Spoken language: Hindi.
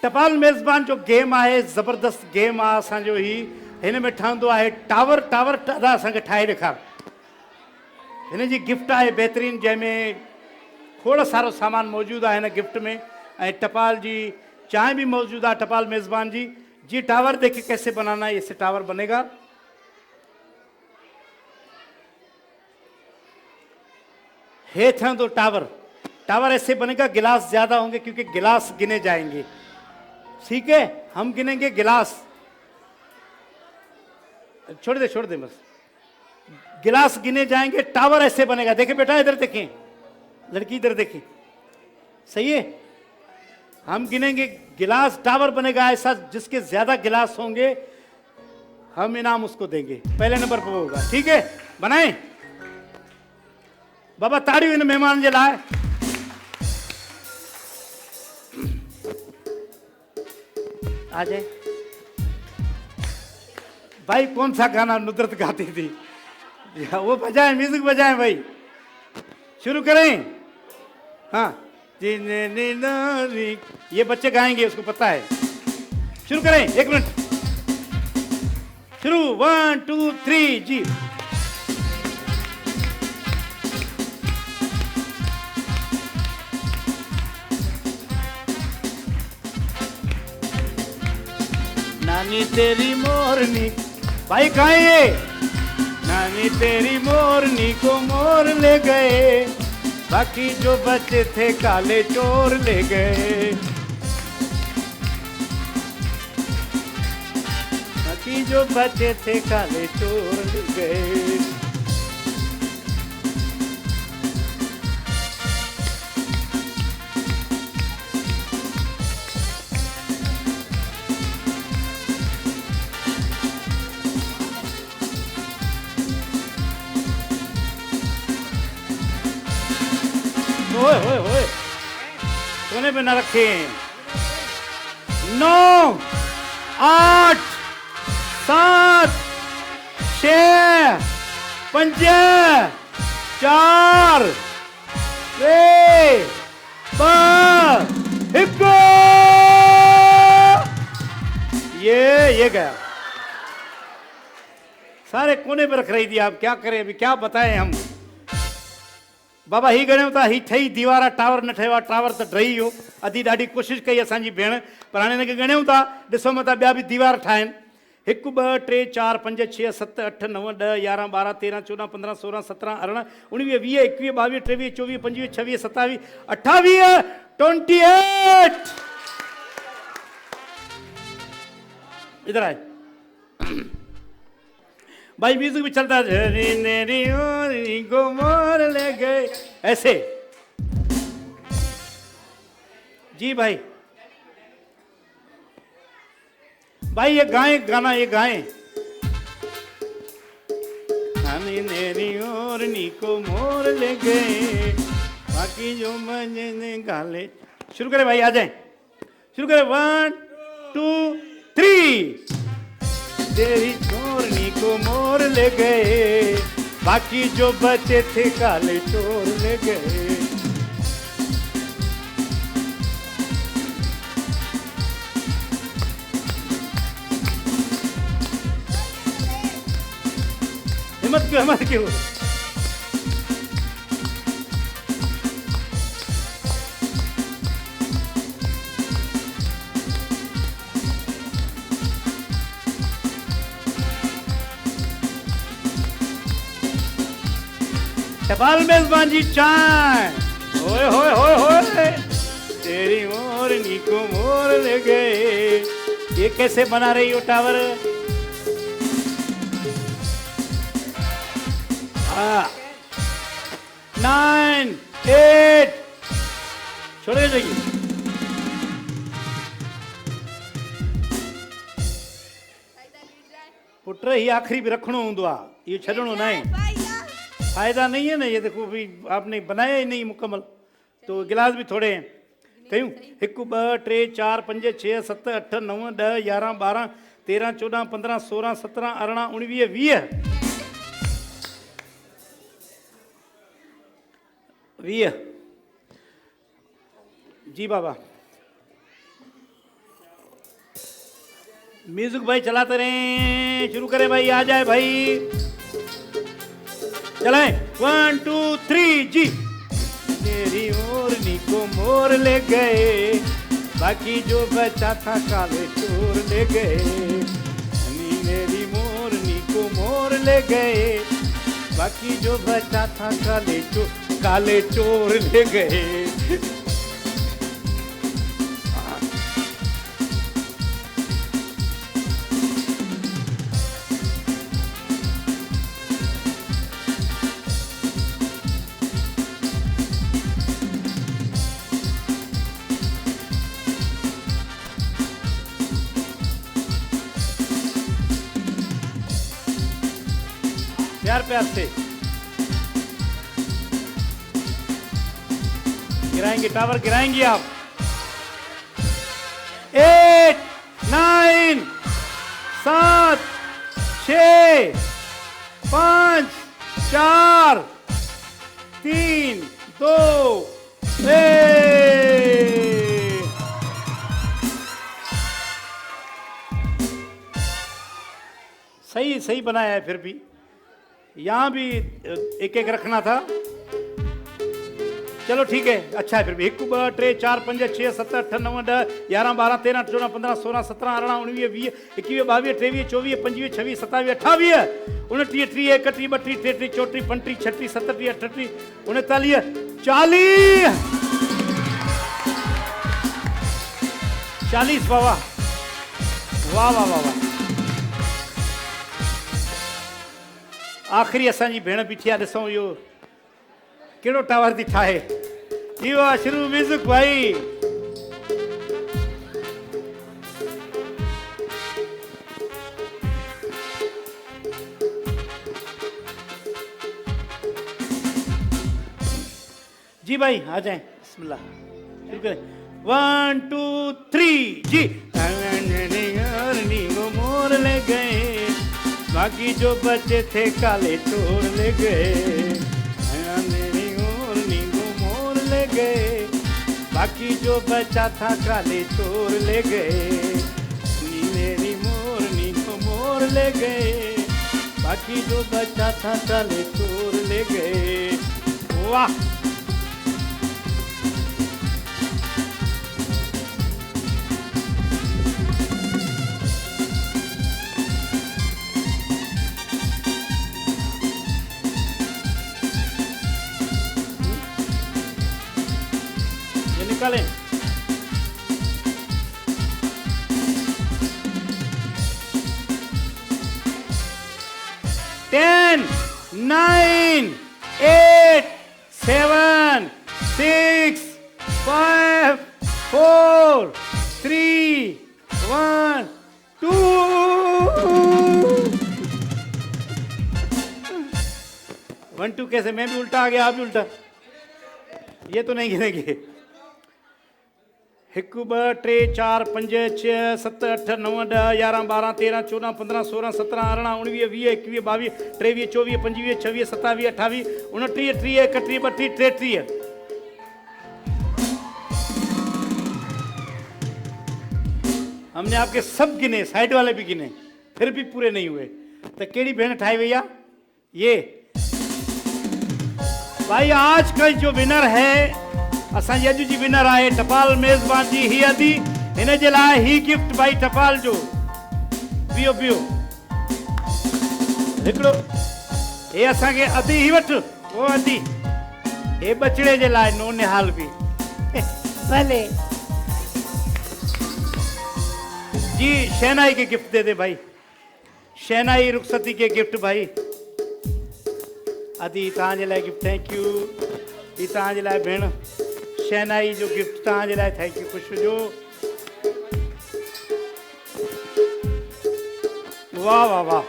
टपाल मेज़बान जो गेम आहे ज़बरदस्त गेम आहे असांजो ही हिन में ठहंदो आहे टावर टावर दादा असांखे ठाहे ॾेखार। हिन जी गिफ्ट आहे बहितरीन जंहिंमें खोड़ सारो सामान मौजूद आहे हिन गिफ्ट में ऐं टपाल जी चाय भी मौजूद है टपाल मेज़बान जी। जी टावर देखिए कैसे बनाना है, इससे टावर बनेगा। हे था तो टावर टावर ऐसे बनेगा, गिलास ज्यादा होंगे क्योंकि गिलास गिने जाएंगे। ठीक है, हम गिनेंगे गिलास, छोड़ दे बस, गिलास गिने जाएंगे, टावर ऐसे बनेगा। देखिए बेटा इधर देखें, लड़की इधर देखें, सही है। हम गिनेंगे, गिलास टावर बनेगा ऐसा, जिसके ज्यादा गिलास होंगे हम इनाम उसको देंगे, पहले नंबर पर होगा। ठीक है, बनाएं बाबा, ताड़ियों इन मेहमान जे लाए। आ जाए भाई, कौन सा गाना नुसरत गाती थी, वो बजाएं, म्यूजिक बजाएं भाई, शुरू करें। हाँ, ये बच्चे गाएंगे, उसको पता है। शुरू करें, 1 मिनट, शुरू, 1 2 3 जी। नानी तेरी मोरनी, भाई कहाँ है ये? नानी तेरी मोरनी को मोर ले गए, बाकी जो बचे थे काले चोर ले गए, बाकी जो बचे थे काले चोर ले गए। ओए ओए ओए, सोने पे न रखे। 9 8 7 6 5 4 3 2 1। ये गया, सारे कोने पे रख रही थी। आप क्या करें, अभी क्या बताएं हम। बाबा ही गणियों था, ही ठही दीवार टावर न ठहियो, टावर तो ड्रही वियो। अधी ॾाढी कोशिशि कई असांजी भेण, पर हाणे हिनखे ॻणियूं था, ॾिसो मथां ॿिया बि दीवार ठाहिनि। 1 2 3 4 5 6 7 8 9 10 11 12 13 14 15 16 17 18 19 20 21 22 23 24 25 26 27 28 28। इधर आए भाई, म्यूजिक भी चलता है, को मोर ले गए ऐसे। जी भाई, भाई ये गाएं गाना, ये गाएं। नेरी और नी को मोर ले गए, बाकी जो मजे गाले। शुरू करें भाई, आ जाएं, शुरू करें। 1 2 3। तेरी चोरनी को मोर ले गए, बाकी जो बचे थे काले चोर ले गए। हिम्मत क्यों? टपाल मेज़बान जी चाय। ओए होए होए होए, तेरी मोरनी को मोर ले गए। ये कैसे बना रही हो टावर? 9 8, छोड़े जाइए। पुट ही आखिरी भी रखना होंगे, ये छड़नो नहीं, फायदा नहीं है ना। ये देखो भी आपने बनाया ही नहीं मुकम्मल, तो गिलास भी थोड़े हैं। कयूं 1 2 3 4 5 6 7 8 9 10 11 12 13 14 15 16 17 18 19 20। जी बाबा, म्यूजिक भाई चलाते रहे, शुरू करें भाई, आ जाए भाई, चलाए 1 2 3 जी। मेरी ओरनी को मोर ले गए, बाकी जो बचा था काले चोर ले गए। मेरी मोरनी को मोर ले गए, बाकी जो बचा था काले चोर ले गए। प्यार प्यार से गिराएंगे, टावर गिराएंगे आप। 8 9 7 6 5 4 3 2 1। सही सही बनाया है, फिर भी यहां भी एक एक रखना था। चलो ठीक है, अच्छा है फिर भी। 1 2 3 4 5 6 7 8 9 10 11 12 13 14 15 16 17 18 19 20 21 22 23 24 25 26 27 28 29 30 31 32 33 34 35 36 37 38 39 40 40। वाह वाह वाह वाह वाह। आखिरी असांजी भेण बीठी आहे, ॾिसूं इहो कहिड़ो टावर थी ठाहे। इहो आहे शुरू म्यूज़िक भाई। जी भाई आ जाए, बिस्मिल्लाह शुरू करें। 1 2 3 जी। मोर ले गए, बाकी जो बचे थे काले चोर ले गए। मेरी ओरनी को मोर ले गए, बाकी जो बचा था काले चोर ले गए। मेरी मोरनी को मोर ले गए, बाकी जो बचा था काले चोर ले गए। वाह। निकालें। 10 9 8 7 6 5 4 3 1 2। वन टू कैसे? मैं भी उल्टा आ गया, आप भी उल्टा। ये तो नहीं गिनेंगे। 1 2 3 4 5 6 7 8 9 10 11 12 13 14 15 16 17 18 19 20 21 22 23 24 25 26 27 28 29 30 31 32 33। हमने आपके सब गिने, साइड वाले भी गिने, फिर भी पूरे नहीं हुए। तो केड़ी भेण ठाई भैया? ये भाई आज का जो विनर है, असांजी अॼु जी विनर आहे टपाल मेज़बान जी ही अदी। हिन जे लाइ ही गिफ्ट भाई टपाल जो। बीहो बीहो हिकिड़ो हे असांखे अदी ही वठ, वो अदी हे बचड़े जे लाइ नो निहाल बि भले जी। शहनाई के गिफ्ट दे दे भाई, शहनाई रुखसती के गिफ्ट भाई। अदी तव्हांजे लाइ गिफ्ट, थैंक यू। ही तव्हांजे लाइ भेण शहनाई जो गिफ्ट तव्हांजे लाइ, थैंक यू। ख़ुशि हुजो। वाह वाह वाह।